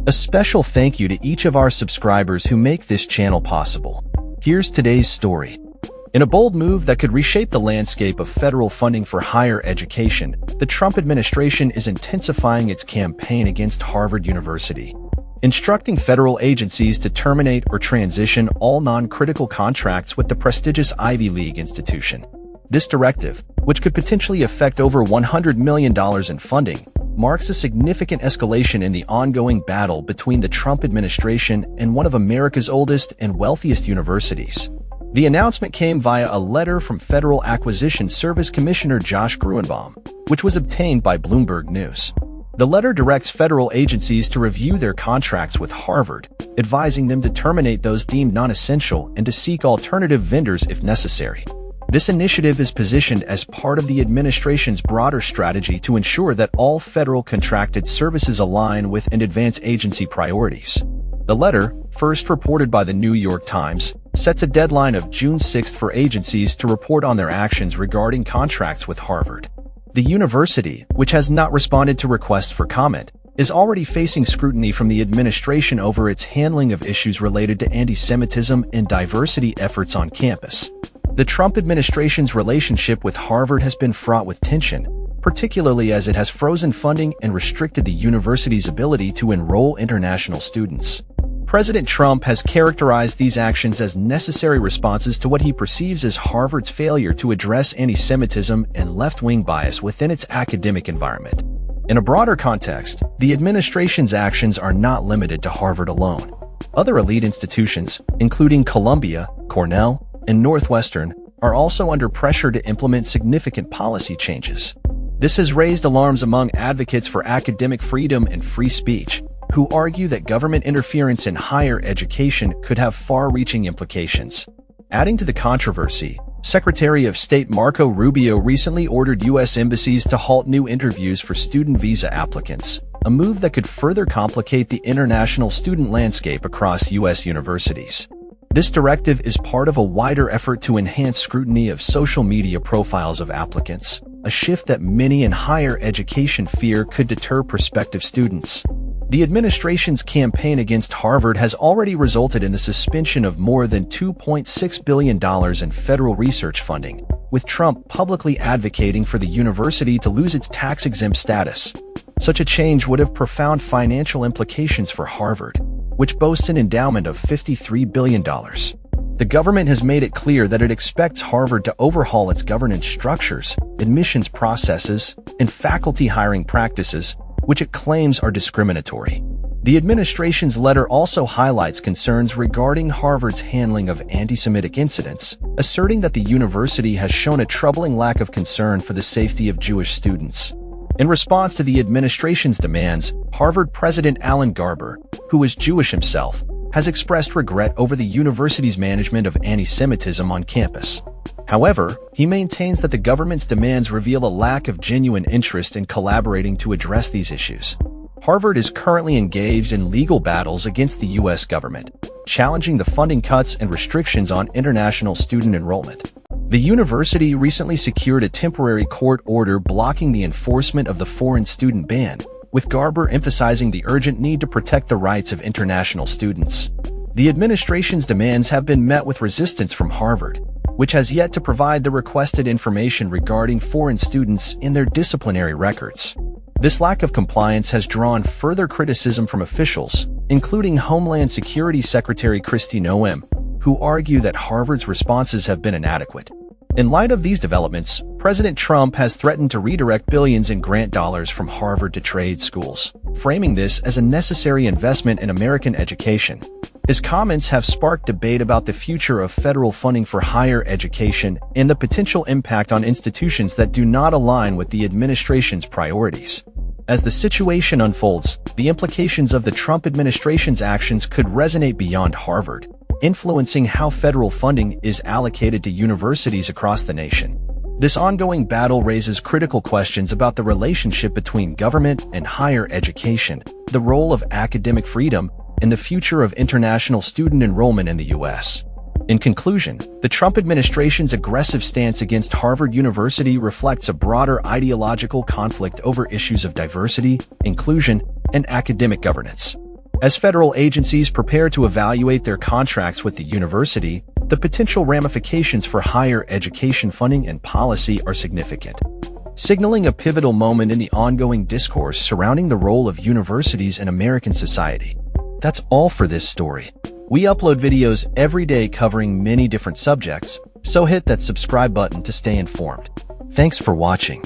A special thank you to each of our subscribers who make this channel possible. Here's today's story. In a bold move that could reshape the landscape of federal funding for higher education, the Trump administration is intensifying its campaign against Harvard University, instructing federal agencies to terminate or transition all non-critical contracts with the prestigious Ivy League institution. This directive, which could potentially affect over $100 million in funding, marks a significant escalation in the ongoing battle between the Trump administration and one of America's oldest and wealthiest universities. The announcement came via a letter from Federal Acquisition Service Commissioner Josh Gruenbaum, which was obtained by Bloomberg News. The letter directs federal agencies to review their contracts with Harvard, advising them to terminate those deemed non-essential and to seek alternative vendors if necessary. This initiative is positioned as part of the administration's broader strategy to ensure that all federal contracted services align with and advance agency priorities. The letter, first reported by the New York Times, sets a deadline of June 6 for agencies to report on their actions regarding contracts with Harvard. The university, which has not responded to requests for comment, is already facing scrutiny from the administration over its handling of issues related to anti-Semitism and diversity efforts on campus. The Trump administration's relationship with Harvard has been fraught with tension, particularly as it has frozen funding and restricted the university's ability to enroll international students. President Trump has characterized these actions as necessary responses to what he perceives as Harvard's failure to address anti-Semitism and left-wing bias within its academic environment. In a broader context, the administration's actions are not limited to Harvard alone. Other elite institutions, including Columbia, Cornell, and Northwestern, are also under pressure to implement significant policy changes. This has raised alarms among advocates for academic freedom and free speech, who argue that government interference in higher education could have far-reaching implications. Adding to the controversy, Secretary of State Marco Rubio recently ordered U.S. embassies to halt new interviews for student visa applicants, a move that could further complicate the international student landscape across U.S. universities. This directive is part of a wider effort to enhance scrutiny of social media profiles of applicants, a shift that many in higher education fear could deter prospective students. The administration's campaign against Harvard has already resulted in the suspension of more than $2.6 billion in federal research funding, with Trump publicly advocating for the university to lose its tax-exempt status. Such a change would have profound financial implications for Harvard, which boasts an endowment of $53 billion. The government has made it clear that it expects Harvard to overhaul its governance structures, admissions processes, and faculty hiring practices, which it claims are discriminatory. The administration's letter also highlights concerns regarding Harvard's handling of anti-Semitic incidents, asserting that the university has shown a troubling lack of concern for the safety of Jewish students. In response to the administration's demands, Harvard President Alan Garber, who is Jewish himself, has expressed regret over the university's management of anti-Semitism on campus. However, he maintains that the government's demands reveal a lack of genuine interest in collaborating to address these issues. Harvard is currently engaged in legal battles against the U.S. government, challenging the funding cuts and restrictions on international student enrollment. The university recently secured a temporary court order blocking the enforcement of the foreign student ban, with Garber emphasizing the urgent need to protect the rights of international students. The administration's demands have been met with resistance from Harvard, which has yet to provide the requested information regarding foreign students in their disciplinary records. This lack of compliance has drawn further criticism from officials, including Homeland Security Secretary Kristi Noem, who argue that Harvard's responses have been inadequate. In light of these developments, President Trump has threatened to redirect billions in grant dollars from Harvard to trade schools, framing this as a necessary investment in American education. His comments have sparked debate about the future of federal funding for higher education and the potential impact on institutions that do not align with the administration's priorities. As the situation unfolds, the implications of the Trump administration's actions could resonate beyond Harvard, influencing how federal funding is allocated to universities across the nation. This ongoing battle raises critical questions about the relationship between government and higher education, the role of academic freedom, and the future of international student enrollment in the U.S. In conclusion, the Trump administration's aggressive stance against Harvard University reflects a broader ideological conflict over issues of diversity, inclusion, and academic governance. As federal agencies prepare to evaluate their contracts with the university, the potential ramifications for higher education funding and policy are significant, signaling a pivotal moment in the ongoing discourse surrounding the role of universities in American society. That's all for this story. We upload videos every day covering many different subjects, so hit that subscribe button to stay informed. Thanks for watching.